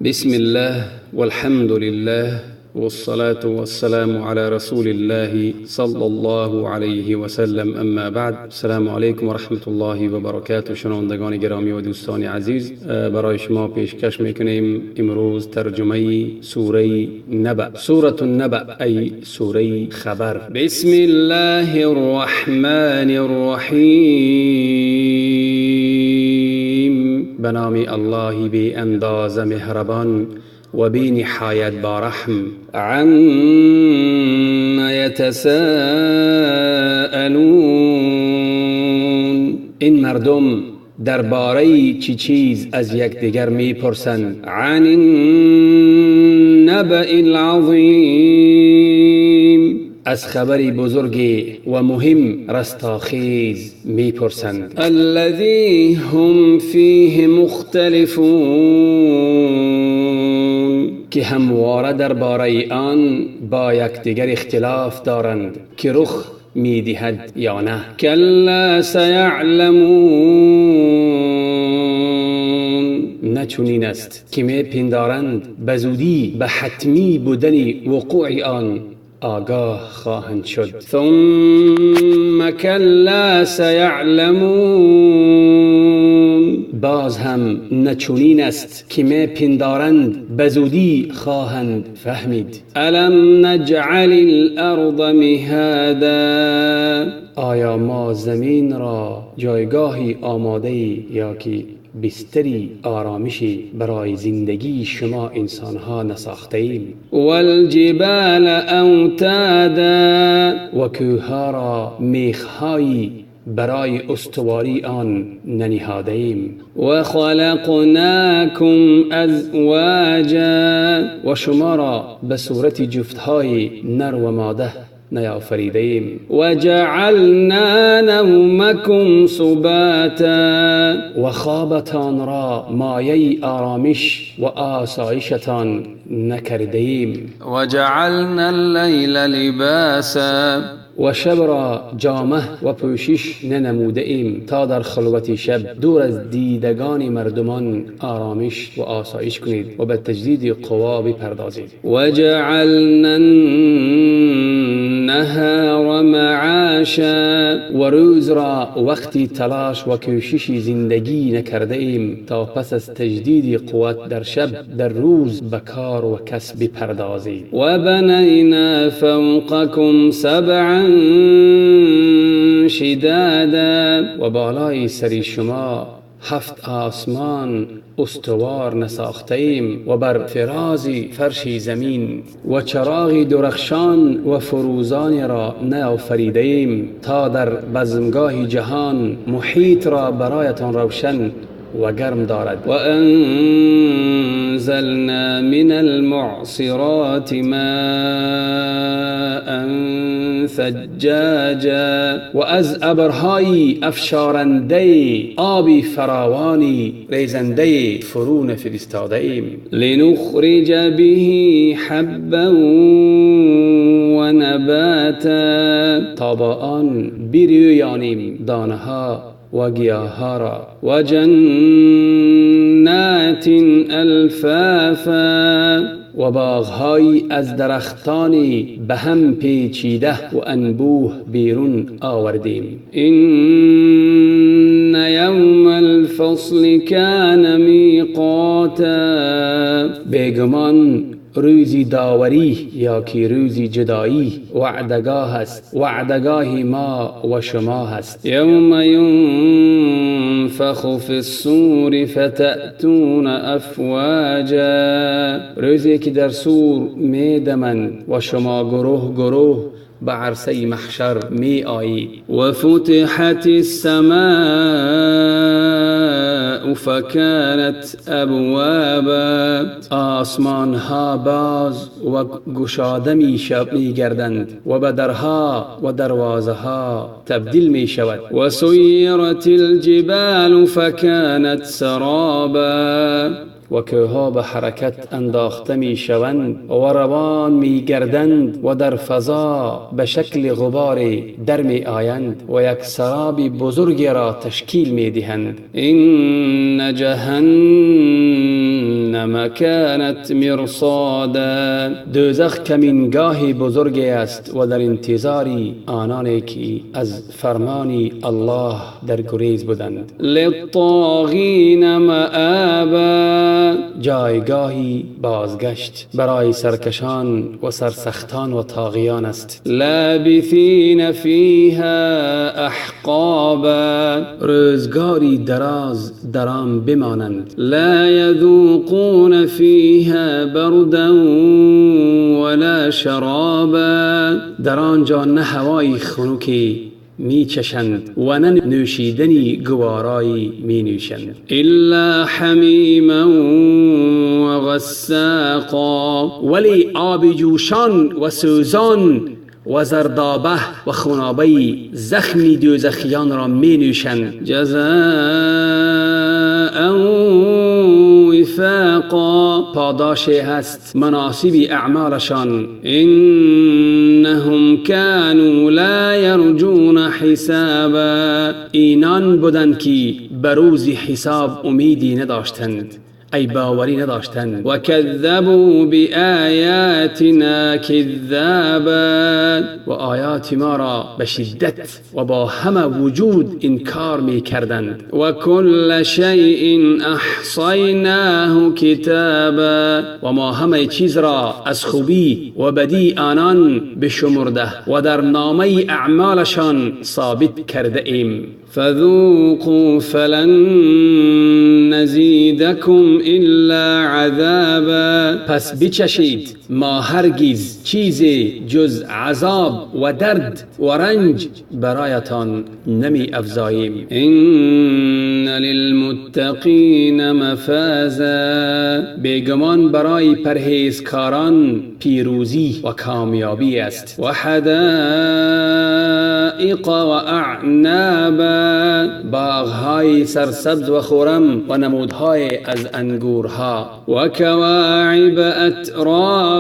بسم الله والحمد لله والصلاة والسلام على رسول الله صلى الله علیه و سلم. اما بعد، السلام علیکم و رحمت الله و برکاته. شنوندگان گرامی و دوستان عزیز، برای شما پیشکش میکنیم امروز ترجمه سوره نبأ. سوره النبأ ای سوره خبر. بسم الله الرحمن الرحیم. به نام الله بی انداز مهربان و بی نهایت برحم. عما یتساءلون. این مردم درباره چی چیز از یکدیگر میپرسند. عن النبأ العظیم. از خبری بزرگ و مهم رستاخیز میپرسند. الذی هم فیه مختلفون. که همواره درباره آن با یکدیگر اختلاف دارند که رخ میدهد یا نه. کلا سیعلمون. نه چنین است که میپندارند بزودی به حتمی بودن وقوع آن آگاه خواهند شد. ثم کلا سیعلمون. باز هم نچنین است که میپندارند بزودی خواهند فهمید. الم نجعل الارض مهادا. آیا ما زمین را جایگاهی آماده یا که بستری آرامشی برای زندگی شما انسانها نساخته ایم؟ والجبال اوتادا. و کوهها را میخهایی برای استواری آن ننهاده ایم. و خلقناکم ازواجا. و شما را به صورت جفتهای نر و ماده نیافریده ایم. و جعلنا نومکم سباتا. و خوابتان را مایه آرامش و آسایشتان نکرده ایم. و جعلنا اللیل لباسا. و شب را جامه و پوشش ننموده ایم تا در خلوت شب دور از دیدگان مردمان آرامش و آسایش کنید و به تجدید قوا بپردازید. و جعلنا النهار معاشا. و روز را وقتی تلاش و کوشش زندگی نکرده ایم تا پس از تجدید قوت در شب در روز به کار و کسب بپردازید. و بنینا فوقکم سبعا شدادا. و بالای سری شما 7 آسمان استوار نساخته ایم و بر فراز فرش زمین و چراغ درخشان و فروزان را نیافریده ایم تا در بزمگاه جهان محیط را برایتان روشن و گرم دارد. و انزلنا من المعصرات ماء ثجاجا. و از ابرهای افشارنده آبی فراوانی ریزنده فرون فرستاده ایم. لنخرج به حبا و نباتا. تا با آن برویانیم دانه ها و گیاها را. و جنات الفافا. و باغهایی از درختانی به هم پیچیده و انبوه بیرون آوردیم. این یوم الفصل کان میقاتا. بیگمان روزی داوری یا که روزی جدایی وعدگاه است. وعدگاه ما و شما هست. یوم ینفخ فی الصور فتأتون افواجا. روزی که در سور میدمند و شما گروه گروه به عرصه محشر می آیید. و فتحت السماء فکانت ابوابا. آسمان ها باز و گشاده می گردند و به درها و دروازه ها تبدیل می شود. و سیرت الجبال فکانت سرابا. و کوهها به حرکت انداخته می شوند و روان می گردند و در فضا به شکل غبار در می آیند و یک سراب بزرگ را تشکیل می دهند. این جهنم جهنم كانت مرصادا. دوزخ کمینگاهی بزرگی است و در انتظاری آنانی که از فرمان الله در گریز بودند. للطاغین مآبا، جایگاهی بازگشت برای سرکشان و سرسختان و طاغیان است. لابثین فیها احقابا، روزگاری دراز در آن بمانند. لا یذوقون فیها بردا ولا شرابا، در آنجا نه هوای خنکی می چشند و نه نوشیدنی گوارایی می نوشند. الا حمیما و غساقا، ولی آب جوشان و سوزان و زردابه و خونابه زخمی دوزخیان را می نوشند. جزاء وفاقا، پاداشی هست مناسب اعمالشان. انهم كانوا لا يرجون حسابا، اینان بودند که بروز حساب امیدی نداشتند، ای باوری نداشتند. و کذبوا بآیاتنا کذابا، و آیات ما را به شدت و با همه وجود انکار می کردند. و کل شیء احصیناه کتابا، و ما همه چیز را از خوبی و بدی آنان بشمرده و در نامه اعمالشان ثابت کرده ایم. فذوقوا فلن نزیدکم الا عذابا، پس بچشید ما هرگز چیزی جز عذاب و درد و رنج برایتان نمی افزاییم. ان للمتقین مفازا، بیگمان برای پرهیزکاران پیروزی و کامیابی است. و حدائق و اعنابا، باغهای سرسبز و خرم و نمودهای از انگورها. و کواعب اترابا،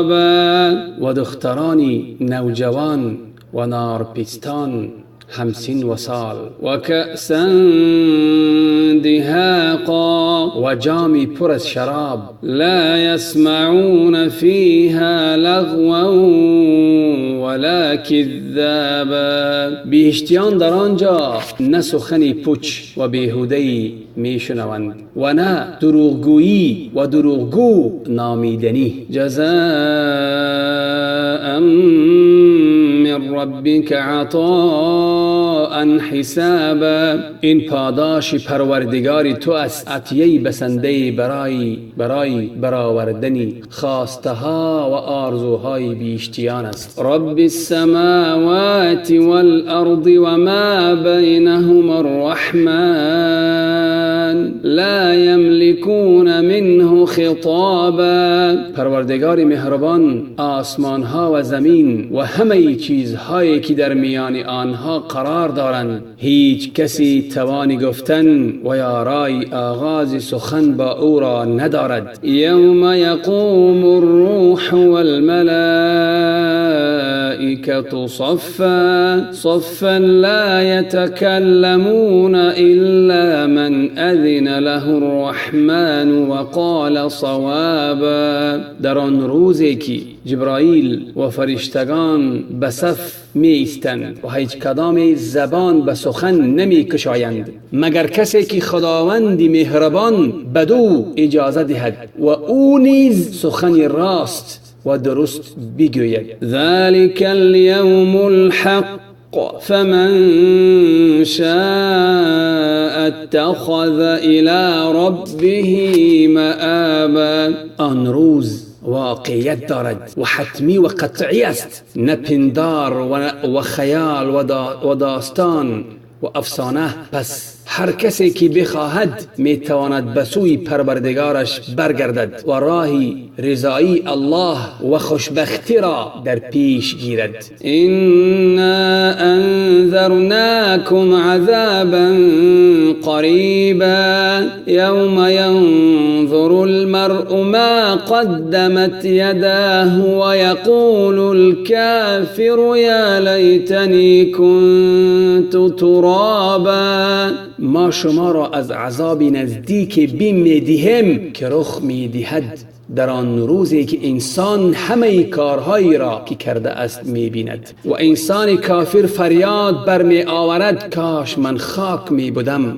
و دخترانی نوجوان و نارپیستان همسن و سال. و کأسا دهاقا، و جامی پر از شراب. لا يسمعون فيها لغوا ولا کذابا، بیهشتیان در آنجا نه سخنی پوچ و بیهوده‌ای میشنوند و نه دروغگویی و دروغگو نامیدنی. جزاء من ربک عطاء حسابا، این پاداش پروردگاری تو است، عطیه بسنده برای برآوردنی خواسته ها و آرزوهای بیشتیان است. رب السماوات والارض وما بینهما الرحمن لا یملکون منه خطابا، پروردگار مهربان آسمان ها و زمین و همه چیزهایی که در میان آنها قرار دارند، هیچ کسی توانی گفتن و یا رای آغاز سخن با او را ندارد. یوم یقوم الروح والملائکة صفا صفا لا يتكلمون الا من اذن له الرحمن وقال صوابا، در آن روزی که جبرائیل و فرشتگان به صف می ایستند و هیچ کدام زبان به سخن نمی کشایند مگر کسی که خداوند مهربان بدو اجازه دهد و او نیز سخن راست و درست بگوید. ذلك اليوم الحق فمن شاء اتخذ الى ربه مآبا، آن روز واقعیت دارد و حتمی و قطعی است، نه پندار و خیال و داستان و افسانه. پس هر کسی که بخواهد میتواند به سوی پروردگارش برگردد و راهی رضایی الله و خوشبختی را در پیش گیرد. انا انذرناکم عذابا قریبا یوم ینظر المرء ما قدمت یداه و یقول الكافر یا لیتنی کنت ترابا، ما شما را از عذاب نزدیک بیم می‌دهیم که رخ می‌دهد در آن روزی که انسان همه کارهایی را که کرده است می‌بیند و انسان کافر فریاد بر می آورد کاش من خاک می بودم